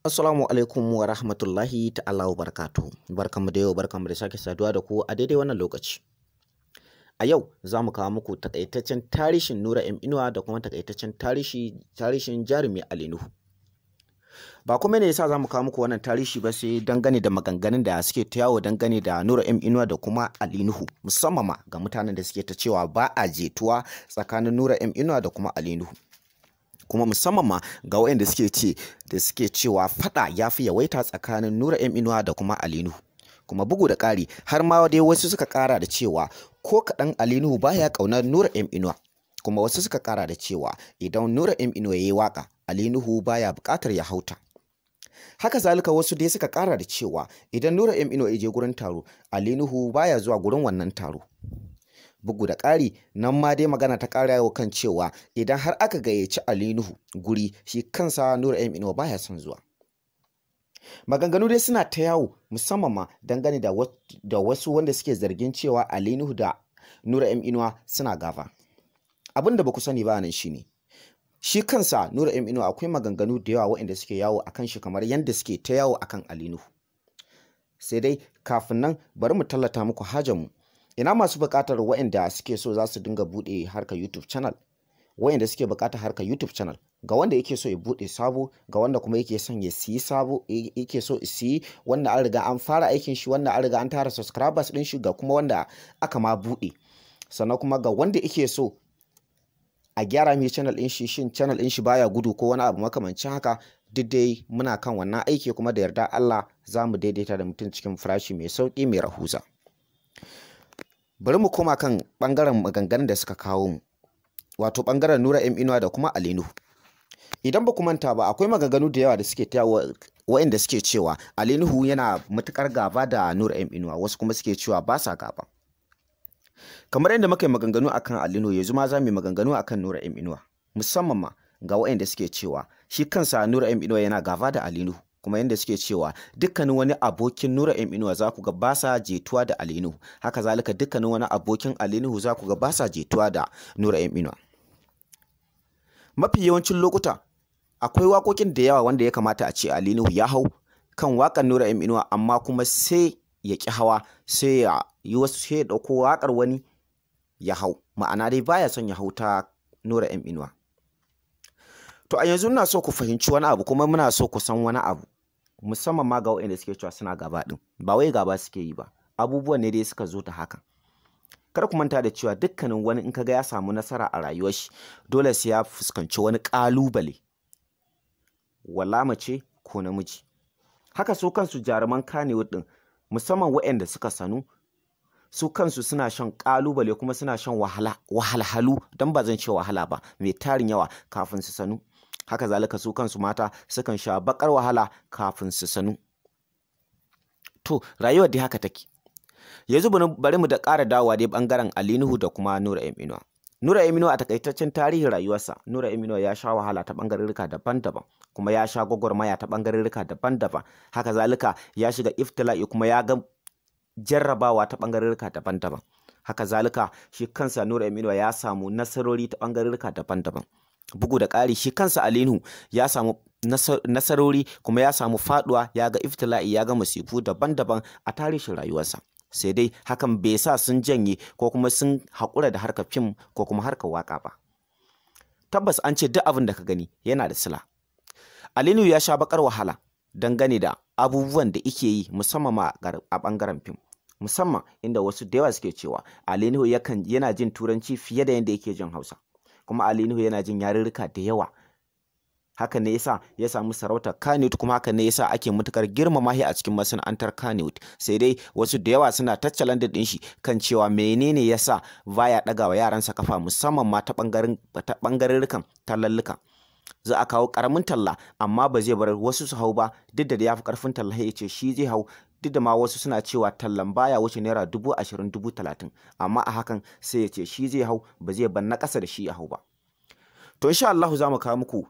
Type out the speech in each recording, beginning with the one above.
Assalamu alaikum wa rahmatullahi ta'ala wa barakatuhu. Barkanmu da yau, barkanmu da sake saduwa da ku a daidai wannan lokaci. A yau za mu kawo muku takaitaccen tarihin Nura M Inuwa da kuma takaitaccen tarihin jarumi Ali Nuhu. Ba kuma ne yasa za mu kawo muku wannan tarihi ba sai dangane da maganganun da suke ta yawo dangane da Nura M Inuwa da kuma Ali Nuhu, musamman ma ga mutanen da suke ta cewa ba a jituwa tsakanin Nura M Inuwa da kuma Ali Nuhu. Kuma musamman ma ga waɗanda suke cewa faɗa ya fi yawaita tsakanin Nura M Inuwa da kuma Ali Nuhu. Kuma bugu da ƙari har ma dai wasu suka ƙara da cewa ko kaɗan Ali Nuhu baya ƙaunar Nura M Inuwa. Kuma wasu suka ƙara da cewa idan Nura M Inuwa ya yi waƙa, Ali Nuhu baya buƙatar ya hauta. Haka zalika wasu dai suka ƙara da cewa idan Nura M Inuwa ya je gurin taro, Ali Nuhu baya zuwa gurin wannan taro. Bugu da ƙari nan ma dai magana ta ƙara yau kan cewa idan har aka gayyaci Ali Nuhu guri, shi kansa Nura M Inuwa baya son zuwa. Maganganu dai suna ta yawo musamman ma dangane da wasu wanda suke zargin cewa Ali Nuhu da Nura M Inuwa suna gaba. Abin da ba ku sani ba nan shine shi kansa Nura M Inuwa akwai maganganu da yawa waɗanda suke yawo akan shi kamar yadda suke ta yawo akan Ali Nuhu. Sai dai kafin nan bari mu tallata muku hajarmu. Ina masu buƙatar waɗanda suke so za su dinga buɗe harkar YouTube channel, waɗanda suke buƙatar harkar YouTube channel, ga wanda yake so ya buɗe sabo, ga wanda kuma yake son ya siyi sabo, yake so ya siyi wanda an riga an fara aikin shi, wanda an riga an tara subscribers ɗin shi, ga kuma wanda aka ma buɗe. Sannan kuma ga wanda yake so a gyara mai channel ɗin shi, shin channel ɗin shi baya gudu ko wani abu makamancin haka, duk dai muna kan wannan aiki kuma da yarda Allah za mu daidaita da mutum cikin farashi mai sauƙi mai rahusa. Bari mu koma kan ɓangaren maganganun da suka kawo mu, wato ɓangaren Nura M Inuwa da kuma Ali Nuhu. Idan ba ku manta ba, akwai maganganu da yawa da suke ta waɗanda suke cewa Ali Nuhu yana matuƙar gaba da Nura M Inuwa, wasu kuma suke cewa ba sa gaba. Kamar yadda muka yi maganganu akan Ali Nuhu, yanzu ma za mu yi maganganu akan Nura M Inuwa, musamman ma ga waɗanda suke cewa shi kansa Nura M Inuwa yana gaba da Ali Nuhu. Kuma yadda suke cewa dukkanin wani abokin Nura M Inuwa za ku ga ba sa jituwa da Ali Nuhu, haka zalika dukkanin wani abokin Ali Nuhu za ku ga ba sa jituwa da Nura M Inuwa. Mafi yawancin lokuta akwai waƙoƙin da yawa wanda ya kamata a ce Ali Nuhu ya hau kan waƙar Nura M Inuwa, amma kuma sai ya ƙi hawa, sai ya ɗauko waƙar wani ya hau, ma'ana dai baya son ya hau ta Nura M Inuwa. To a yanzu ina so ku fahimci wani abu, kuma muna so ku san wani abu, musamman ma ga waɗanda suke cewa suna gaba ɗin, ba wai gaba suke yi ba, abubuwan ne dai suka zo ta haka. Kar ku manta da cewa dukkanin wani in kaga ya samu nasara a rayuwar shi, dole sai ya fuskanci wani ƙalubale, wala mace ko namiji. Haka su kansu jaruman Kannywood ɗin, musamman waɗanda suka sanu, su kansu suna shan ƙalubale kuma suna shan wahalhalu, don ba zan ce wahala ba, mai tarin yawa kafin su sanu. Haka zalika su kansu mata sukan sha baƙar wahala kafin su sanu. To rayuwar dai haka take. Yanzu bari mu da ƙara dawowa dai ɓangaren Ali Nuhu da kuma Nura M Inuwa. Nura M Inuwa a takaitaccen tarihin rayuwarsa, Nura M Inuwa ya sha wahala ta ɓangarorika daban-daban, kuma ya sha gwagwarmaya ta ɓangarorika daban-daban. Haka zalika ya shiga iftila'i kuma ya ga jarrabawa ta ɓangarorika daban-daban. Haka zalika shi kansa Nura M Inuwa ya samu nasarori ta ɓangarorika daban-daban. Bugu da ƙari shi kansa Ali Nuhu ya samu nasarori kuma ya samu faɗuwa, ya ga iftila'i, ya ga masifu daban-daban a tarihin rayuwarsa. Sai dai hakan bai sa sun janye ko kuma sun haƙura da harkar fim ko kuma harkar waƙa ba. Tabbas an ce duk abin da ka gani yana da sila. Ali Nuhu ya sha baƙar wahala dangane da abubuwan da ike yi, musamman ma a ɓangaren fim, musamman inda wasu da yawa suke cewa Ali Nuhu yana jin turanci fiye da yadda yake jin Hausa, kuma Ali Nuhu yana jin yarurruka da yawa. Haka ne yasa ya samu sarautar Kannywood, kuma haka ne yasa ake matukar girmama shi a cikin masana'antar Kannywood. Sai dai wasu da yawa suna taccalandar din shi kan cewa menene yasa baya ɗaga wa yaransa kafa, musamman ma ta ɓangarurrukan tallalluka. Za a kawo ƙaramin talla amma ba zai bar wasu su hau ba, duk da ya fi ƙarfin talla ya ce shi zai hau, duk da ma wasu suna cewa tallan baya wuce naira 20,000 30,000, amma a hakan sai ya ce shi zai hau, ba zai bar na ƙasa da shi ya hau ba. To insha Allah za mu kawo muku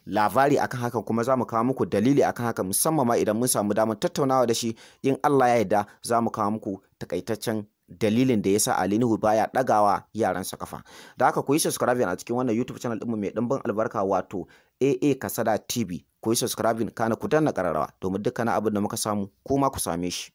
labari akan hakan, kuma za mu kawo muku dalili akan hakan, musamman ma idan mun samu damar tattaunawa da shi, in Allah ya yarda za mu kawo muku takaitaccen dalilin da yasa Ali Nuhu baya ɗagawa yaransa kafa. Da haka ku yi subscribe a cikin wannan YouTube channel ɗinmu mai ɗimbin albarka, wato AA Kasada TV. ku yi subscribing kana ku danna ƙararrawa domin dukkanin abin da muka samu kuma ku same shi.